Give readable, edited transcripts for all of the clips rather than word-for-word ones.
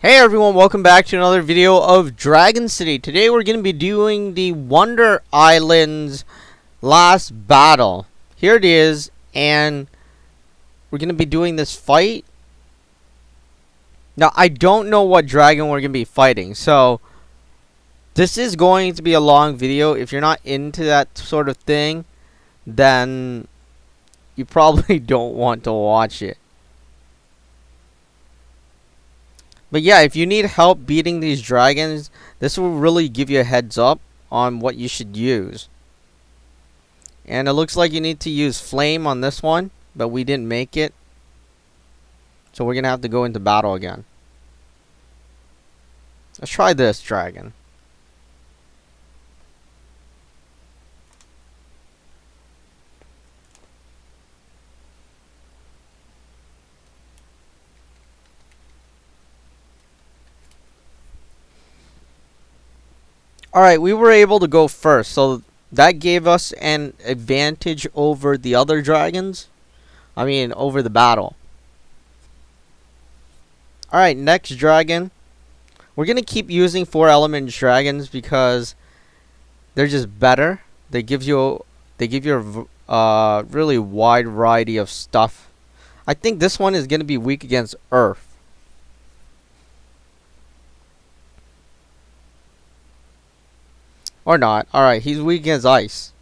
Hey everyone, welcome back to another video of Dragon City. Today we're going to be doing the Wonder Island's last battle. Here it is, and we're going to be doing this fight. Now, I don't know what dragon we're going to be fighting, so this is going to be a long video. If you're not into that sort of thing, then you probably don't want to watch it. But yeah, if you need help beating these dragons, this will really give you a heads up on what you should use. And it looks like you need to use flame on this one, but we didn't make it. So we're going to have to go into battle again. Let's try this dragon. Alright, we were able to go first, so that gave us an advantage over the other dragons. I mean, over the battle. Alright, next dragon. We're going to keep using 4 element dragons because they're just better. They give you a really wide variety of stuff. I think this one is going to be weak against earth. Or not. Alright, he's weak against ice.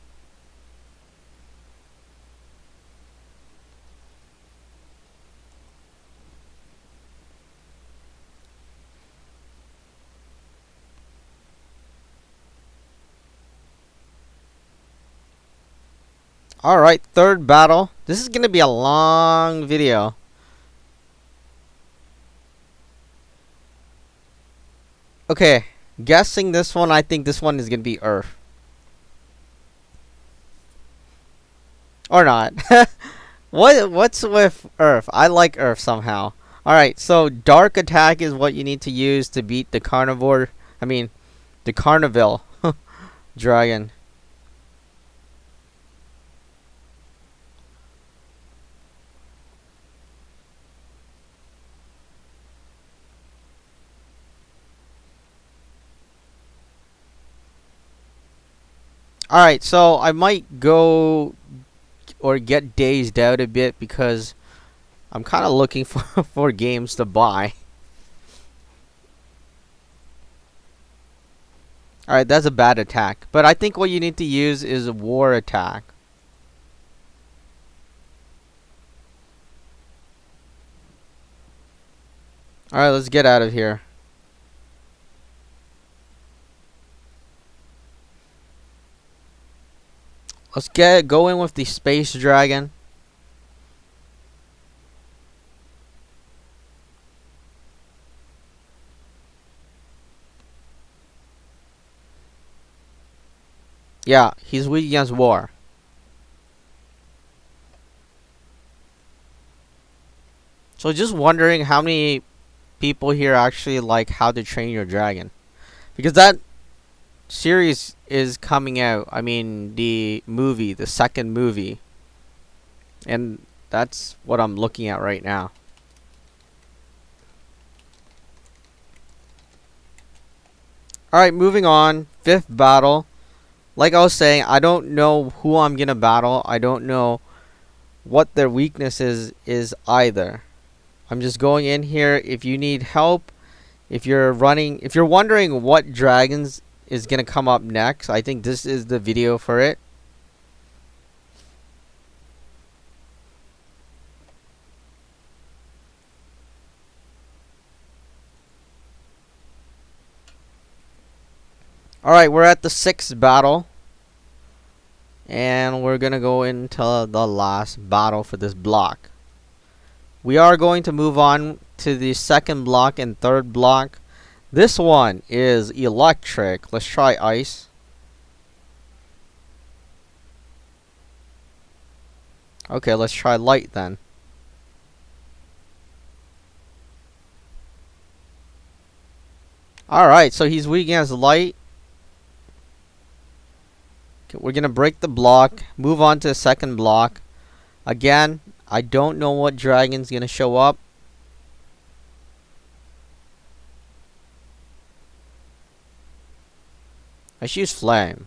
Alright, third battle. This is going to be a long video. Okay, guessing this one, I think this one is going to be earth. Or not. What's with earth? I like earth somehow. Alright, so dark attack is what you need to use to beat the carnivore. I mean, the Carnival dragon. Alright, so I might go or get dazed out a bit because I'm kind of looking for games to buy. Alright, that's a bad attack. But I think what you need to use is a war attack. Alright, let's get out of here. Let's get going with the space dragon. Yeah, he's weak against war. So just wondering how many people here actually like How to Train Your Dragon. Because that series is coming out. I mean, the movie, the second movie. And that's what I'm looking at right now. Alright, moving on. Fifth battle. Like I was saying, I don't know who I'm gonna battle. I don't know what their weaknesses is either. I'm just going in here. If you need help, if you're wondering what dragons is gonna come up next, I think this is the video for it. Alright, we're at the 6th battle. And we're gonna go into the last battle for this block. We are going to move on to the 2nd block and 3rd block. This one is electric. Let's try ice. Okay, let's try light then. Alright, so he's weak against light. Okay, we're going to break the block, move on to the 2nd block. Again, I don't know what dragon's going to show up. Let's use flame.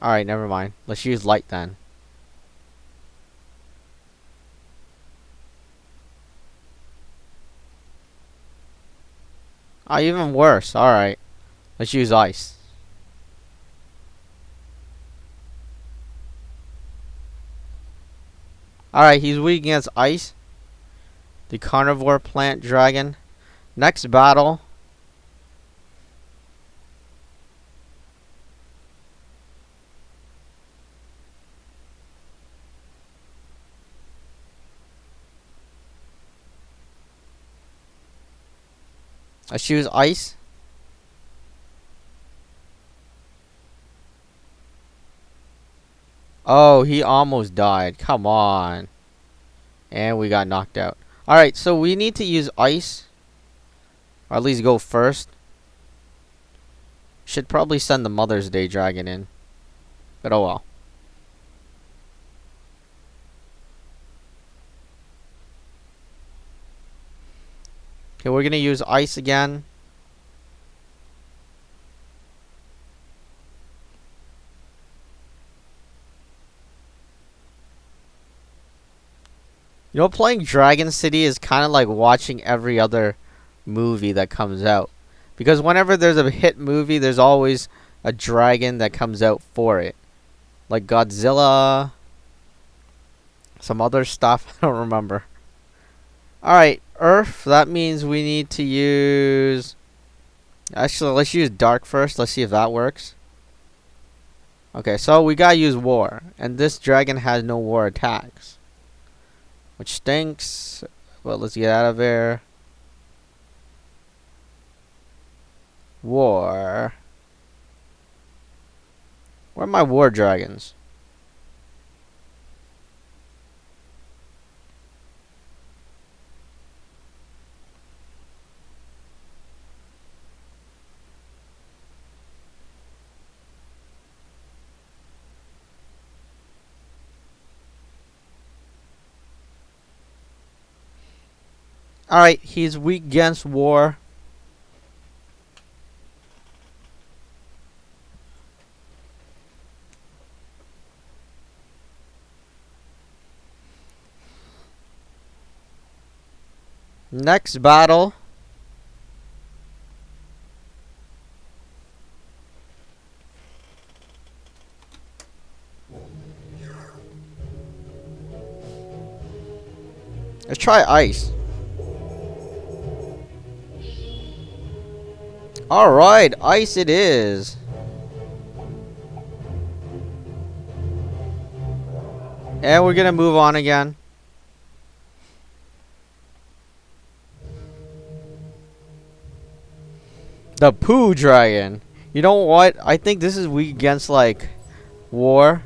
Alright, never mind. Let's use light then. Oh, even worse. Alright. Let's use ice. Alright, he's weak against ice. The carnivore plant dragon. Next battle. Let's use ice. Oh, he almost died. Come on. And we got knocked out. Alright, so we need to use ice. Or at least go first. Should probably send the Mother's Day dragon in. But oh well. Okay, we're gonna use ice again. You know, playing Dragon City is kind of like watching every other movie that comes out. Because whenever there's a hit movie, there's always a dragon that comes out for it. Like Godzilla. Some other stuff. I don't remember. Alright, Earth. That means we need to use... Actually, let's use Dark first. Let's see if that works. Okay, so we gotta use War. And this dragon has no War attacks. Which stinks. But let's get out of there. War. Where are my War dragons? Alright, he's weak against War. Next battle. Let's try ice. Alright, ice it is. And we're gonna move on again. The Poo Dragon. You know what? I think this is weak against like War.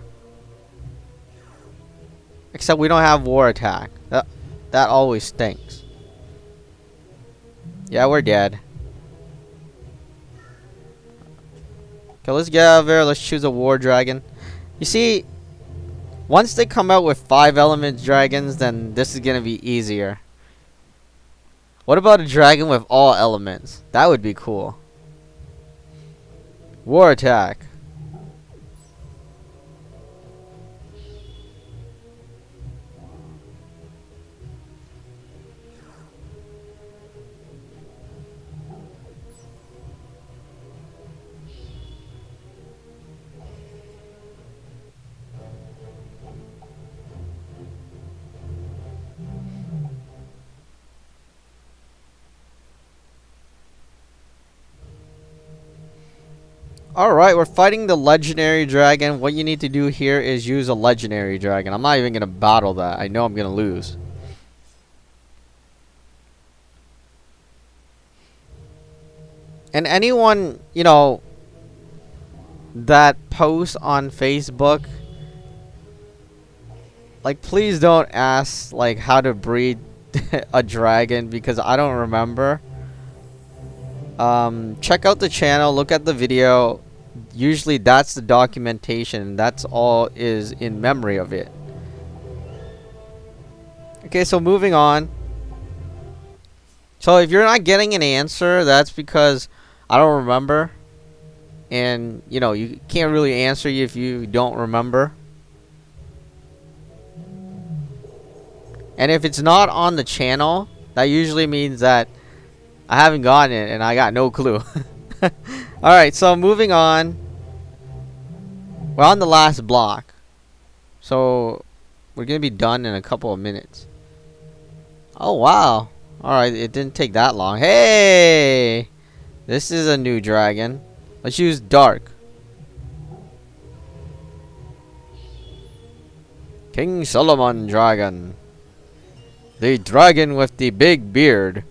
Except we don't have War attack. That always stinks. Yeah, we're dead. Okay, let's get out of there. Let's choose a War Dragon. You see, once they come out with 5 element dragons, then this is gonna be easier. What about a dragon with all elements? That would be cool. War attack. Alright, we're fighting the legendary dragon. What you need to do here is use a legendary dragon. I'm not even going to battle that. I know I'm going to lose. And anyone, you know, that posts on Facebook, like, please don't ask, like, how to breed a dragon, because I don't remember. Check out the channel, look at the video. Usually that's the documentation. That's all is in memory of it. Okay, so moving on. So if you're not getting an answer, that's because I don't remember. And, you know, you can't really answer you if you don't remember. And if it's not on the channel, that usually means that I haven't gotten it and I got no clue. Alright, so moving on. We're on the last block. So, we're going to be done in a couple of minutes. Oh, wow. Alright, it didn't take that long. Hey! This is a new dragon. Let's use Dark. King Solomon Dragon. The dragon with the big beard.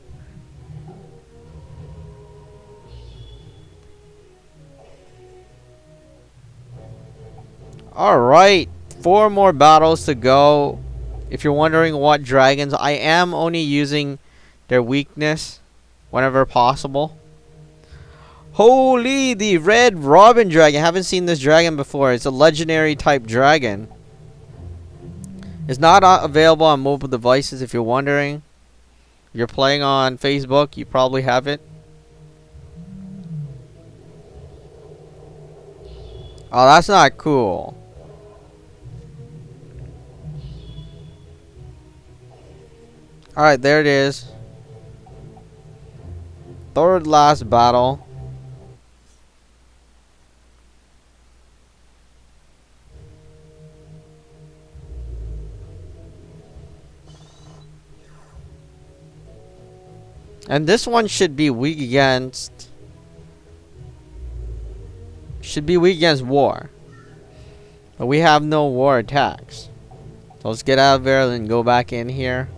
Alright, 4 more battles to go. If you're wondering what dragons, I am only using their weakness whenever possible. Holy, the Red Robin Dragon. I haven't seen this dragon before. It's a legendary type dragon. It's not available on mobile devices if you're wondering. If you're playing on Facebook, you probably have it. Oh, that's not cool. Alright, there it is. Third last battle. And this one should be weak against... war. But we have no war attacks. So let's get out of there and go back in here.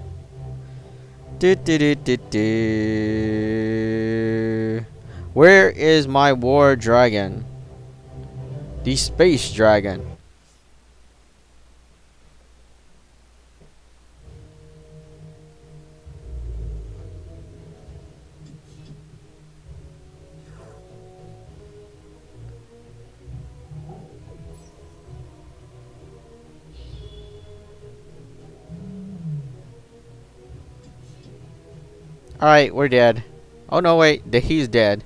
Where is my war dragon? The space dragon. Alright, we're dead. Oh no, wait, he's dead.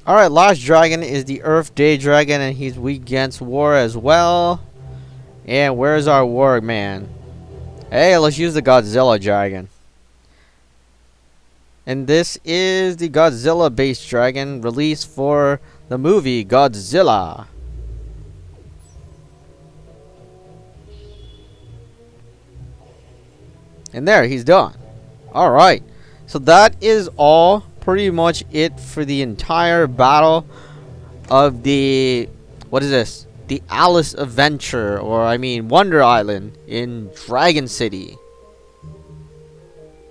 Alright, last dragon is the Earth Day Dragon, and he's weak against war as well. And where's our war man? Hey, let's use the Godzilla Dragon. And this is the Godzilla based dragon released for the movie Godzilla. And there, he's done. Alright, so that is all. Pretty much it for the entire battle of the, what is this? The Alice Adventure, or I mean Wonder Island in Dragon City.